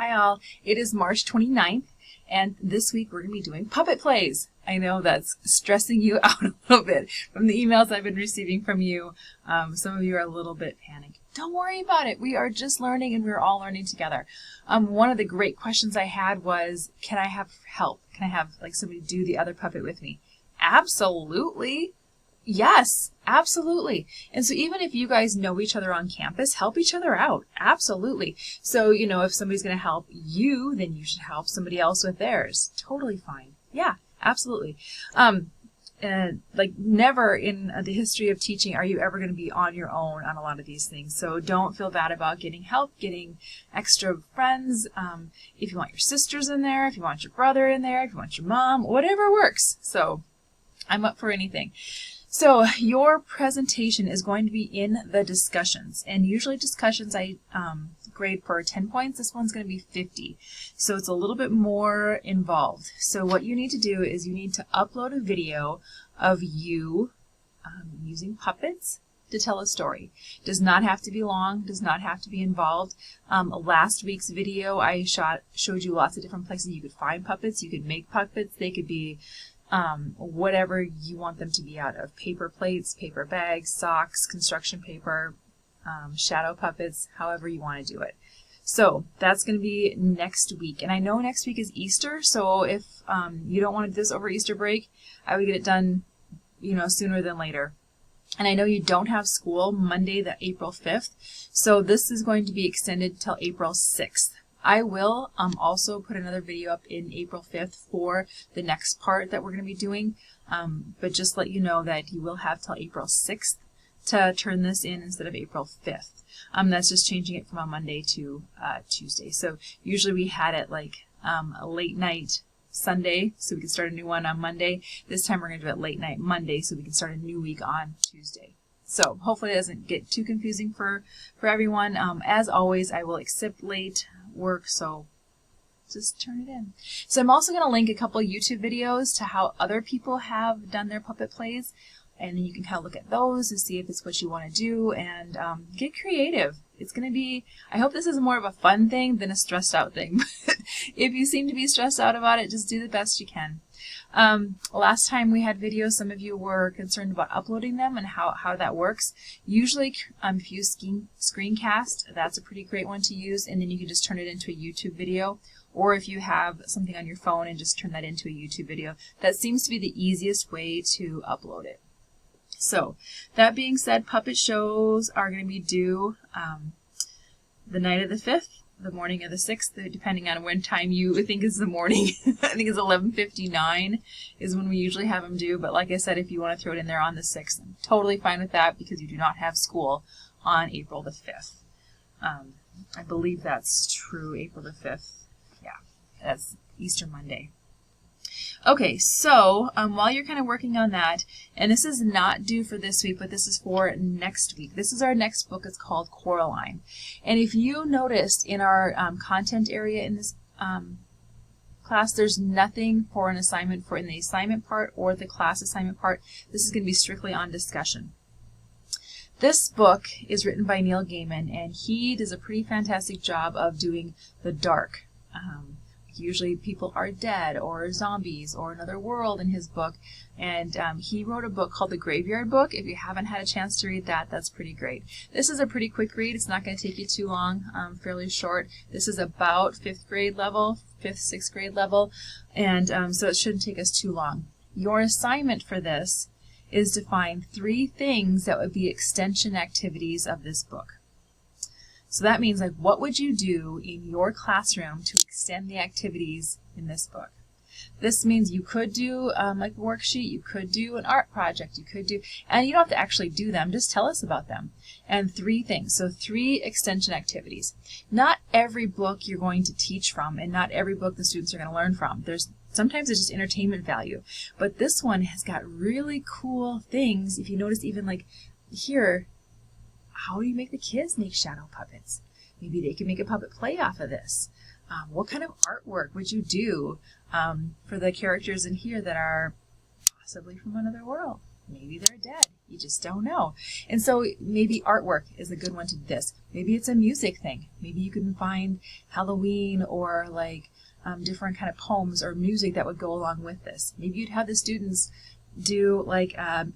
Hi all, it is March 29th and this week we're going to be doing puppet plays. I know that's stressing you out a little bit from the emails I've been receiving from you. Some of you are a little bit panicked. Don't worry about it. We are just learning and we're all learning together. One of the great questions I had was, can I have help? Can I have somebody do the other puppet with me? Absolutely. Yes, absolutely. And so even if you guys know each other on campus, help each other out. Absolutely. So, if somebody's going to help you, then you should help somebody else with theirs. Totally fine. Yeah, absolutely. Never in the history of teaching are you ever going to be on your own on a lot of these things. So don't feel bad about getting help, getting extra friends. If you want your sisters in there, if you want your brother in there, if you want your mom, whatever works. So I'm up for anything. So your presentation is going to be in the discussions, and usually discussions I grade for 10 points. This one's going to be 50, so it's a little bit more involved. So what you need to do is you need to upload a video of you using puppets to tell a story. Does not have to be long, does not have to be involved. Last week's video I showed you lots of different places you could find puppets. You could make puppets. They could be whatever you want them to be out of. Paper plates, paper bags, socks, construction paper, shadow puppets, however you want to do it. So that's going to be next week. And I know next week is Easter, so if you don't want to do this over Easter break, I would get it done, sooner than later. And I know you don't have school Monday, April 5th, so this is going to be extended till April 6th. I will also put another video up in April 5th for the next part that we're going to be doing, but just let you know that you will have till April 6th to turn this in instead of April 5th. That's just changing it from a Monday to Tuesday. So usually we had it a late night Sunday, so we can start a new one on Monday. This time we're going to do it late night Monday, so we can start a new week on Tuesday. So hopefully it doesn't get too confusing for everyone. As always, I will accept late work, so just turn it in. So I'm also going to link a couple YouTube videos to how other people have done their puppet plays, and then you can kind of look at those and see if it's what you want to do, and get creative. It's going to be, I hope this is more of a fun thing than a stressed out thing. If you seem to be stressed out about it, just do the best you can. Last time we had videos, some of you were concerned about uploading them and how that works. Usually if you use Screencast, that's a pretty great one to use, and then you can just turn it into a YouTube video, or if you have something on your phone and just turn that into a YouTube video. That seems to be the easiest way to upload it. So that being said, puppet shows are going to be due the night of the 5th, the morning of the 6th, depending on when time you think is the morning. I think it's 11:59 is when we usually have them due, but like I said, if you want to throw it in there on the 6th, I'm totally fine with that because you do not have school on April the 5th. I believe that's true, April the 5th. Yeah, that's Easter Monday. Okay, so while you're kind of working on that, and this is not due for this week, but this is for next week. This is our next book. It's called Coraline. And if you noticed in our content area in this class, there's nothing for an assignment in the assignment part or the class assignment part. This is going to be strictly on discussion. This book is written by Neil Gaiman, and he does a pretty fantastic job of doing the dark. Usually people are dead or zombies or another world in his book, and he wrote a book called The Graveyard Book. If you haven't had a chance to read that, that's pretty great. This is a pretty quick read. It's not going to take you too long, fairly short. This is about 5th grade level, 5th, 6th grade level, and so it shouldn't take us too long. Your assignment for this is to find 3 things that would be extension activities of this book. So that means, what would you do in your classroom to extend the activities in this book? This means you could do a worksheet, you could do an art project, you could do, and you don't have to actually do them, just tell us about them. And 3 things, so 3 extension activities. Not every book you're going to teach from, and not every book the students are going to learn from. Sometimes it's just entertainment value, but this one has got really cool things. If you notice, even here, how do you make the kids make shadow puppets? Maybe they can make a puppet play off of this. What kind of artwork would you do for the characters in here that are possibly from another world? Maybe they're dead. You just don't know. And so maybe artwork is a good one to do this. Maybe it's a music thing. Maybe you can find Halloween or like different kind of poems or music that would go along with this. Maybe you'd have the students do like a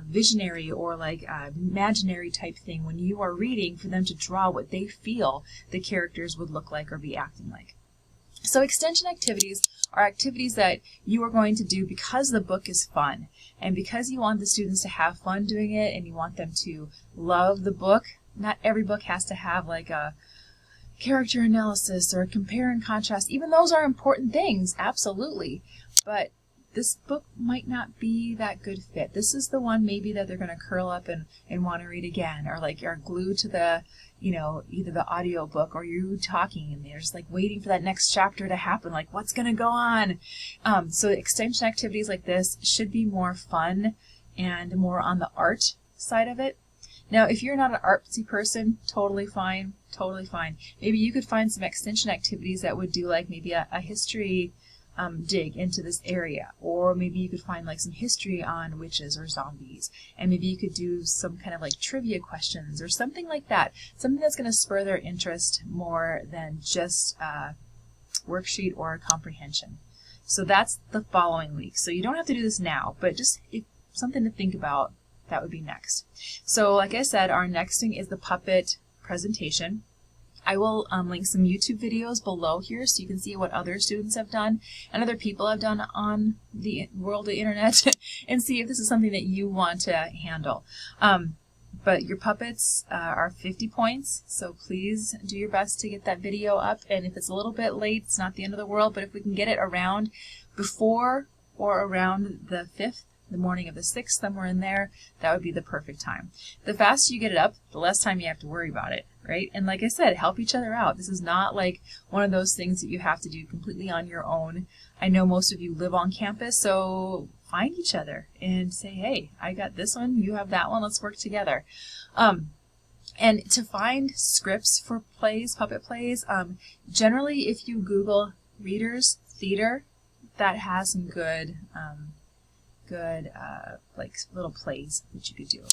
visionary or like a imaginary type thing when you are reading, for them to draw what they feel the characters would look like or be acting like. So extension activities are activities that you are going to do because the book is fun and because you want the students to have fun doing it and you want them to love the book. Not every book has to have like a character analysis or a compare and contrast. Even those are important things, absolutely. But this book might not be that good fit. This is the one maybe that they're going to curl up and want to read again, or like are glued to the, either the audio book or you talking and they're just like waiting for that next chapter to happen, like what's going to go on. So extension activities like this should be more fun and more on the art side of it. Now, if you're not an artsy person, totally fine, totally fine. Maybe you could find some extension activities that would do like maybe a history dig into this area, or maybe you could find like some history on witches or zombies, and maybe you could do some kind of like trivia questions or something like that, something that's going to spur their interest more than just a worksheet or a comprehension. So that's the following week. So you don't have to do this now, but just something to think about. That would be next. So like I said, our next thing is the puppet presentation. I will link some YouTube videos below here so you can see what other students have done and other people have done on the world of the internet and see if this is something that you want to handle. But your puppets are 50 points, so please do your best to get that video up. And if it's a little bit late, it's not the end of the world, but if we can get it around before or around the 5th, the morning of the 6th, somewhere in there, that would be the perfect time. The faster you get it up, the less time you have to worry about it, right? And like I said, help each other out. This is not like one of those things that you have to do completely on your own. I know most of you live on campus, so find each other and say, hey, I got this one, you have that one, let's work together. And to find scripts for plays, puppet plays, generally if you Google Reader's Theater, that has some good like little plays that you could do.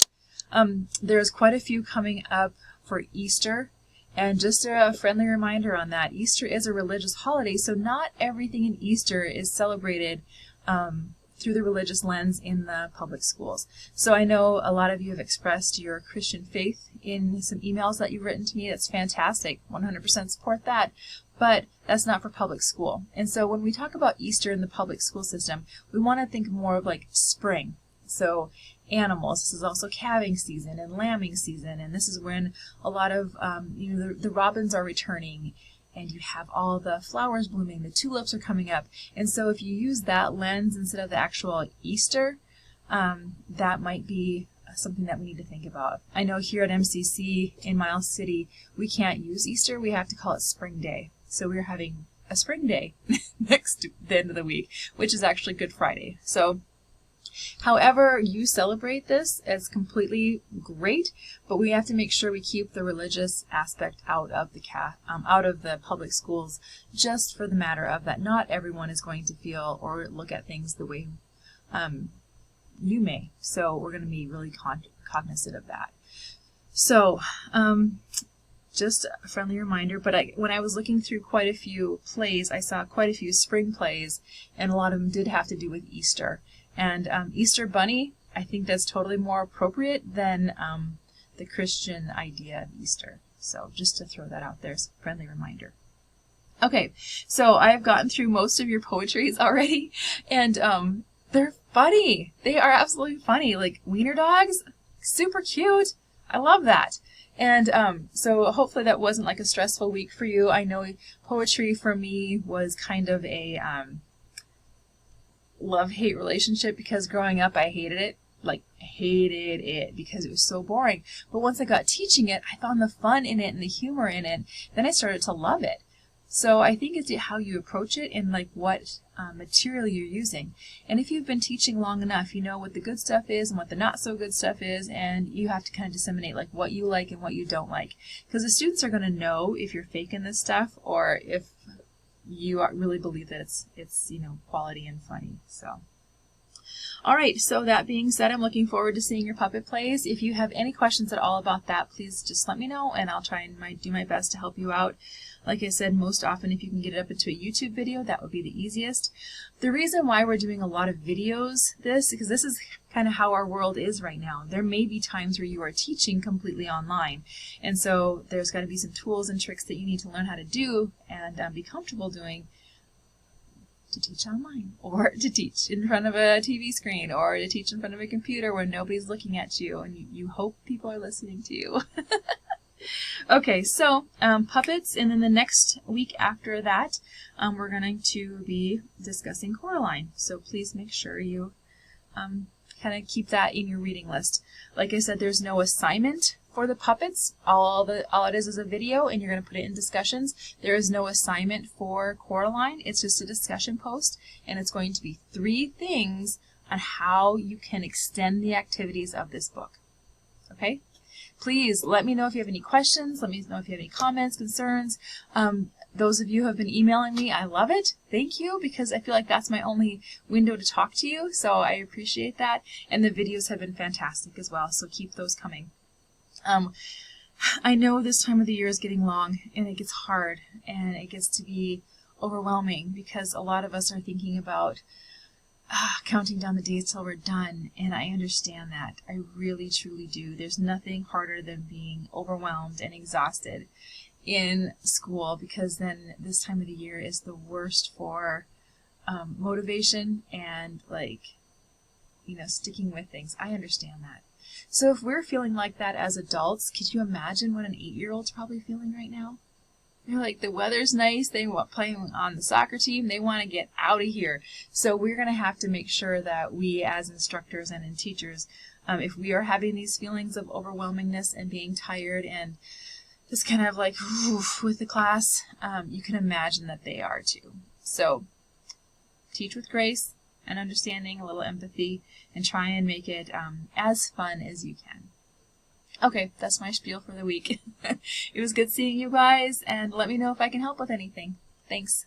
There's quite a few coming up for Easter, and just a friendly reminder on that, Easter is a religious holiday, so not everything in Easter is celebrated through the religious lens in the public schools. So I know a lot of you have expressed your Christian faith in some emails that you've written to me. That's fantastic. 100% support that. But that's not for public school. And so when we talk about Easter in the public school system, we want to think more of like spring. So animals, this is also calving season and lambing season, and this is when a lot of the robins are returning, and you have all the flowers blooming, the tulips are coming up. And so if you use that lens instead of the actual Easter, that might be something that we need to think about. I know here at MCC in Miles City, we can't use Easter, we have to call it Spring Day. So we're having a spring day the end of the week, which is actually Good Friday. So however you celebrate this, it's completely great, but we have to make sure we keep the religious aspect out of the public schools, just for the matter of that not everyone is going to feel or look at things the way you may. So we're going to be really cognizant of that. So just a friendly reminder, but when I was looking through quite a few plays, I saw quite a few spring plays, and a lot of them did have to do with Easter. And Easter Bunny, I think that's totally more appropriate than the Christian idea of Easter. So just to throw that out there as a friendly reminder. Okay, so I have gotten through most of your poetries already, and they're funny. They are absolutely funny. Like wiener dogs, super cute. I love that. And so hopefully that wasn't like a stressful week for you. I know poetry for me was kind of a love-hate relationship, because growing up I hated it. Like hated it because it was so boring. But once I got teaching it, I found the fun in it and the humor in it. Then I started to love it. So I think it's how you approach it and like what material you're using. And if you've been teaching long enough, you know what the good stuff is and what the not so good stuff is, and you have to kind of disseminate like what you like and what you don't like. Because the students are going to know if you're faking this stuff or if you really believe that it's quality and funny. So All right, so that being said, I'm looking forward to seeing your puppet plays. If you have any questions at all about that, please just let me know, and I'll try and do my best to help you out. Like I said, most often if you can get it up into a YouTube video, that would be the easiest. The reason why we're doing a lot of videos because this is kind of how our world is right now. There may be times where you are teaching completely online, and so there's got to be some tools and tricks that you need to learn how to do and be comfortable doing to teach online, or to teach in front of a TV screen, or to teach in front of a computer where nobody's looking at you and you hope people are listening to you. Okay, so puppets, and then the next week after that, we're going to be discussing Coraline. So please make sure you kind of keep that in your reading list. Like I said, there's no assignment for the puppets. All it is a video, and you're going to put it in discussions. There is no assignment for Coraline. It's just a discussion post, and it's going to be 3 things on how you can extend the activities of this book. Okay? Please let me know if you have any questions. Let me know if you have any comments, concerns. Those of you who have been emailing me, I love it. Thank you, because I feel like that's my only window to talk to you, so I appreciate that. And the videos have been fantastic as well, so keep those coming. I know this time of the year is getting long, and it gets hard, and it gets to be overwhelming, because a lot of us are thinking about counting down the days till we're done, and I understand that. I really, truly do. There's nothing harder than being overwhelmed and exhausted in school, because then this time of the year is the worst for motivation and, sticking with things. I understand that. So if we're feeling like that as adults, could you imagine what an 8-year-old's probably feeling right now? They're like, the weather's nice, they want playing on the soccer team, they want to get out of here. So we're going to have to make sure that we as instructors and teachers, if we are having these feelings of overwhelmingness and being tired and just kind of like with the class, you can imagine that they are too. So teach with grace and understanding, a little empathy, and try and make it as fun as you can. Okay, that's my spiel for the week. It was good seeing you guys, and let me know if I can help with anything. Thanks.